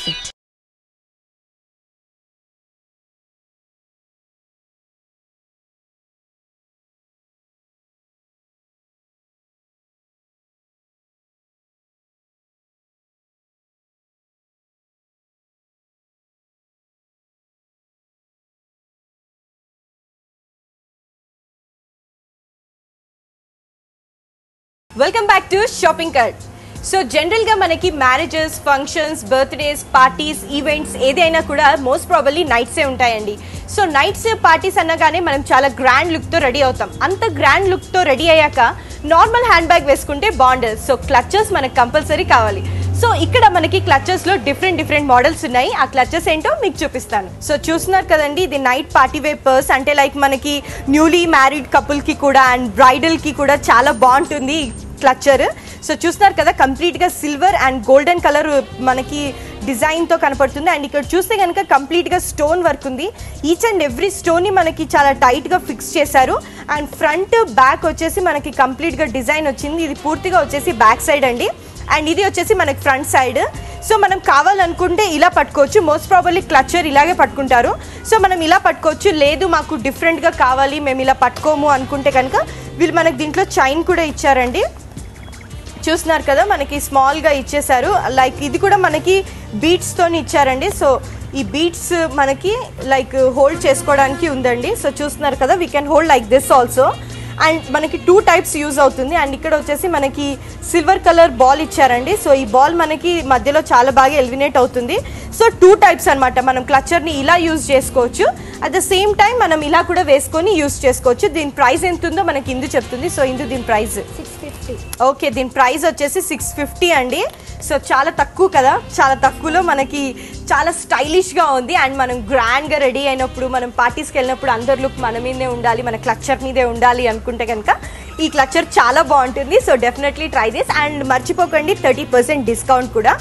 perfect. Welcome back to shopping cart. So జనరల్గా మనకి marriages, functions, birthdays, parties, events ఏదైనా కూడా మోస్ట్ ప్రాబబ్లీ నైట్సే ఉంటాయండి. సో నైట్స్ పార్టీస్ అనగానే మనం చాలా గ్రాండ్ లుక్తో రెడీ అవుతాం. అంత గ్రాండ్ లుక్తో రెడీ అయ్యాక నార్మల్ హ్యాండ్ బ్యాగ్ వేసుకుంటే బాగుండదు. సో క్లచెస్ మనకు కంపల్సరీ కావాలి. సో ఇక్కడ మనకి క్లచెస్లో డిఫరెంట్ మోడల్స్ ఉన్నాయి. ఆ క్లచెస్ ఏంటో మీకు చూపిస్తాను. సో చూస్తున్నారు కదండి, ఇది నైట్ పార్టీ వేర్ పర్స్. అంటే లైక్ మనకి న్యూలీ మ్యారీడ్ కపుల్కి కూడా అండ్ బ్రైడల్కి కూడా చాలా బాగుంటుంది క్లచర్. సో చూస్తున్నారు కదా, కంప్లీట్గా సిల్వర్ అండ్ గోల్డెన్ కలర్ మనకి డిజైన్తో కనపడుతుంది. అండ్ ఇక్కడ చూస్తే కనుక కంప్లీట్గా స్టోన్ వర్క్ ఉంది. ఈచ్ అండ్ ఎవ్రీ స్టోన్ని మనకి చాలా టైట్గా ఫిక్స్ చేశారు. అండ్ ఫ్రంట్ బ్యాక్ వచ్చేసి మనకి కంప్లీట్గా డిజైన్ వచ్చింది. ఇది పూర్తిగా వచ్చేసి బ్యాక్ సైడ్ అండి. అండ్ ఇది వచ్చేసి మనకి ఫ్రంట్ సైడ్. సో మనం కావాలనుకుంటే ఇలా పట్టుకోవచ్చు. మోస్ట్ ప్రాబబ్లీ క్లచర్ ఇలాగే పట్టుకుంటారు. సో మనం ఇలా పట్టుకోవచ్చు. లేదు మాకు డిఫరెంట్గా కావాలి, మేము ఇలా పట్టుకోము అనుకుంటే కనుక వీళ్ళు మనకి దీంట్లో చైన్ కూడా ఇచ్చారండి. చూస్తున్నారు కదా, మనకి స్మాల్గా ఇచ్చేసారు. లైక్ ఇది కూడా మనకి బీట్స్తో ఇచ్చారండి. సో ఈ బీట్స్ మనకి లైక్ హోల్డ్ చేసుకోవడానికి ఉందండి. సో చూస్తున్నారు కదా, we can hold like this also. And మనకి 2 టైప్స్ యూజ్ అవుతుంది. అండ్ ఇక్కడ వచ్చేసి మనకి సిల్వర్ కలర్ బాల్ ఇచ్చారండి. సో ఈ బాల్ మనకి మధ్యలో చాలా బాగా ఎలిమినేట్ అవుతుంది. సో 2 టైప్స్ అనమాట. మనం క్లచర్ని ఇలా యూజ్ చేసుకోవచ్చు, అట్ ద సేమ్ టైం మనం ఇలా కూడా వేసుకొని యూజ్ చేసుకోవచ్చు. దీని ప్రైస్ ఎంత ఉందో మనకి ఇందు చెప్తుంది. సో ఇందు దీని ప్రైస్ 650. ఓకే, దీని ప్రైస్ వచ్చేసి 650 అండి. సో చాలా తక్కువ కదా, చాలా తక్కువలో మనకి చాలా స్టైలిష్గా ఉంది. అండ్ మనం గ్రాండ్గా రెడీ అయినప్పుడు, మనం పార్టీస్కి వెళ్ళినప్పుడు అందరి లుక్ మన మీదే ఉండాలి, మన క్లచర్ మీదే ఉండాలి అనుకుంటే కనుక ఈ క్లచర్ చాలా బాగుంటుంది. So definitely try this. And మర్చిపోకండి 30% డిస్కౌంట్ కూడా.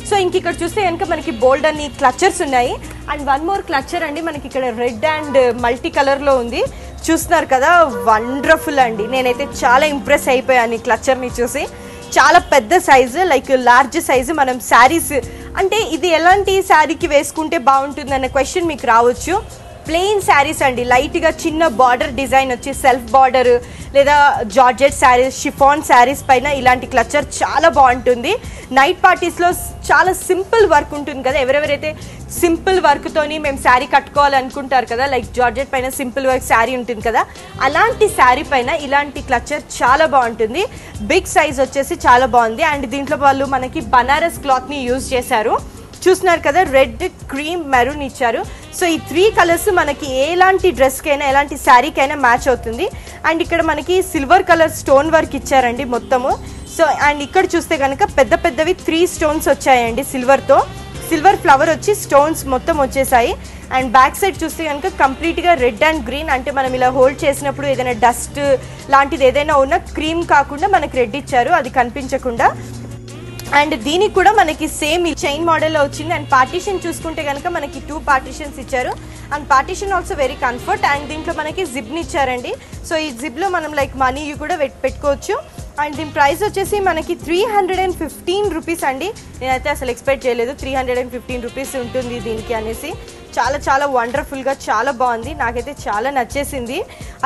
సో ఇంక ఇక్కడ చూస్తే కనుక మనకి బోల్డ్ అన్ని క్లచర్స్ ఉన్నాయి. అండ్ వన్ మోర్ క్లచర్ అండి, మనకి ఇక్కడ రెడ్ అండ్ మల్టీ కలర్లో ఉంది. చూస్తున్నారు కదా, వండర్ఫుల్ అండి. నేనైతే చాలా ఇంప్రెస్ అయిపోయాను ఈ క్లచర్ని చూసి. చాలా పెద్ద సైజు, లైక్ లార్జ్ సైజు. మనం శారీస్ అంటే ఇది ఎలాంటి శారీకి వేసుకుంటే బాగుంటుంది అనే క్వశ్చన్ మీకు రావచ్చు. ప్లెయిన్ శారీస్ అండి, లైట్గా చిన్న బార్డర్ డిజైన్ వచ్చి సెల్ఫ్ బార్డర్ లేదా జార్జెట్ శారీస్, షిఫాన్ శారీస్ పైన ఇలాంటి క్లచర్ చాలా బాగుంటుంది. నైట్ పార్టీస్లో చాలా సింపుల్ వర్క్ ఉంటుంది కదా, ఎవరెవరైతే సింపుల్ వర్క్తోని మేము శారీ కట్టుకోవాలనుకుంటారు కదా, లైక్ జార్జెట్ పైన సింపుల్ వర్క్ శారీ ఉంటుంది కదా, అలాంటి శారీ పైన ఇలాంటి క్లచర్ చాలా బాగుంటుంది. బిగ్ సైజ్ వచ్చేసి చాలా బాగుంది. అండ్ దీంట్లో వాళ్ళు మనకి బనారస్ క్లాత్ని యూజ్ చేశారు. చూస్తున్నారు కదా, రెడ్, క్రీమ్, మెరూన్ ఇచ్చారు. సో ఈ 3 కలర్స్ మనకి ఎలాంటి డ్రెస్కైనా ఎలాంటి శారీకైనా మ్యాచ్ అవుతుంది. అండ్ ఇక్కడ మనకి సిల్వర్ కలర్ స్టోన్ వర్క్ ఇచ్చారండి మొత్తము. సో అండ్ ఇక్కడ చూస్తే కనుక పెద్దవి 3 స్టోన్స్ వచ్చాయండి సిల్వర్తో. సిల్వర్ ఫ్లవర్ వచ్చి స్టోన్స్ మొత్తం వచ్చేసాయి. అండ్ బ్యాక్ సైడ్ చూస్తే కనుక కంప్లీట్గా రెడ్ అండ్ గ్రీన్. అంటే మనం ఇలా హోల్డ్ చేసినప్పుడు ఏదైనా డస్ట్ లాంటిది ఏదైనా ఉన్నా క్రీమ్ కాకుండా మనకి రెడ్ ఇచ్చారు, అది కనిపించకుండా. అండ్ దీనికి కూడా మనకి సేమ్ చైన్ మోడల్లో వచ్చింది. అండ్ పార్టీషన్ చూసుకుంటే కనుక మనకి 2 పార్టీషన్స్ ఇచ్చారు. And partition also very comfort. And దీంట్లో మనకి జిప్ని ఇచ్చారండి. సో ఈ జిప్లో మనం లైక్ మనీ కూడా పెట్టుకోవచ్చు. అండ్ దీని ప్రైస్ వచ్చేసి మనకి 315 రూపీస్ అండి. నేనైతే అసలు ఎక్స్పెక్ట్ చేయలేదు 315 రూపీస్ ఉంటుంది దీనికి అనేసి. చాలా వండర్ఫుల్గా చాలా బాగుంది. నాకైతే చాలా నచ్చేసింది.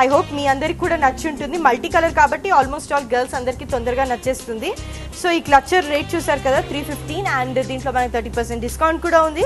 ఐ హోప్ మీ అందరికి కూడా నచ్చి ఉంటుంది. మల్టీ కలర్ కాబట్టి ఆల్మోస్ట్ ఆల్ గర్ల్స్ అందరికీ తొందరగా నచ్చేస్తుంది. సో ఈ క్లచర్ రేట్ చూసారు కదా 315. అండ్ దీంట్లో మనకి 30% డిస్కౌంట్ కూడా ఉంది.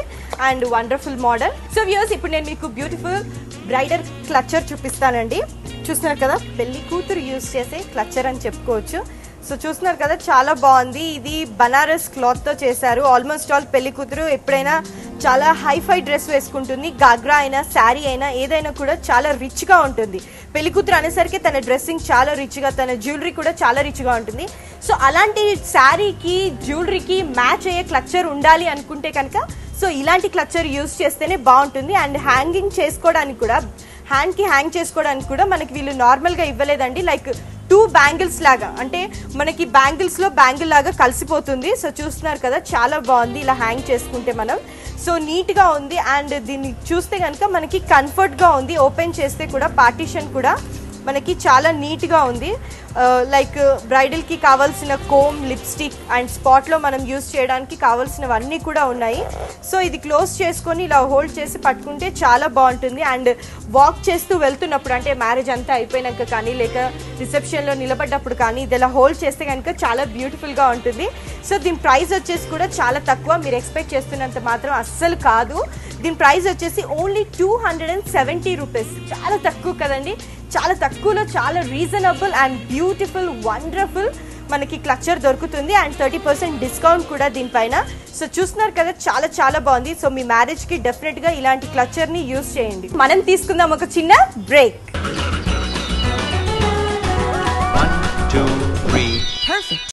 And wonderful model. So viewers, ఇప్పుడు నేను మీకు బ్యూటిఫుల్ బ్రైడల్ క్లచర్ చూపిస్తానండి. చూస్తున్నారు కదా, పెళ్లి కూతురు యూజ్ చేసే క్లచర్ అని చెప్పుకోవచ్చు. సో చూస్తున్నారు కదా, చాలా బాగుంది. ఇది బనారస్ క్లాత్తో చేశారు. ఆల్మోస్ట్ ఆల్ పెళ్లి కూతురు ఎప్పుడైనా చాలా హైఫై డ్రెస్ వేసుకుంటుంది. గాగ్రా అయినా, శారీ అయినా, ఏదైనా కూడా చాలా రిచ్గా ఉంటుంది. పెళ్లి కూతురు అనేసరికి తన డ్రెస్సింగ్ చాలా రిచ్గా, తన జ్యువెలరీ కూడా చాలా రిచ్గా ఉంటుంది. సో అలాంటి శారీకి, జ్యువెలరీకి మ్యాచ్ అయ్యే క్లచర్ ఉండాలి అనుకుంటే కనుక సో ఇలాంటి క్లచర్ యూజ్ చేస్తేనే బాగుంటుంది. అండ్ హ్యాంగింగ్ చేసుకోవడానికి కూడా, హ్యాండ్కి హ్యాంగ్ చేసుకోవడానికి కూడా మనకి వీళ్ళు నార్మల్గా ఇవ్వలేదండి. లైక్ 2 బ్యాంగిల్స్ లాగా, అంటే మనకి బ్యాంగిల్స్లో బ్యాంగిల్ లాగా కలిసిపోతుంది. సో చూస్తున్నారు కదా, చాలా బాగుంది ఇలా హ్యాంగ్ చేసుకుంటే మనం. సో నీట్గా ఉంది. అండ్ దీన్ని చూస్తే కనుక మనకి కంఫర్ట్గా ఉంది. ఓపెన్ చేస్తే కూడా పార్టీషన్ కూడా మనకి చాలా నీట్గా ఉంది. లైక్ బ్రైడల్కి కావాల్సిన కోమ్, లిప్స్టిక్ అండ్ స్పాట్లో మనం యూస్ చేయడానికి కావాల్సినవన్నీ కూడా ఉన్నాయి. సో ఇది క్లోజ్ చేసుకొని ఇలా హోల్డ్ చేసి పట్టుకుంటే చాలా బాగుంటుంది. అండ్ వాక్ చేస్తూ వెళ్తున్నప్పుడు, అంటే మ్యారేజ్ అంతా అయిపోయినాక కానీ లేక రిసెప్షన్లో నిలబడ్డప్పుడు కానీ ఇది ఇలా హోల్డ్ చేస్తే కనుక చాలా బ్యూటిఫుల్గా ఉంటుంది. సో దీని ప్రైస్ వచ్చేసి కూడా చాలా తక్కువ, మీరు ఎక్స్పెక్ట్ చేస్తున్నంత మాత్రం అస్సలు కాదు. దీని ప్రైస్ వచ్చేసి ఓన్లీ 270 రూపీస్. చాలా తక్కువ కదండి, చాలా తక్కువలో చాలా రీజనబుల్ అండ్ బ్యూటిఫుల్ వండర్ఫుల్ మనకి క్లచర్ దొరుకుతుంది. అండ్ 30% డిస్కౌంట్ కూడా దీనిపైన. సో చూస్తున్నారు కదా, చాలా చాలా బాగుంది. సో మీ మ్యారేజ్కి డెఫినెట్గా ఇలాంటి క్లచర్ని యూజ్ చేయండి. మనం తీసుకుందాం ఒక చిన్న బ్రేక్.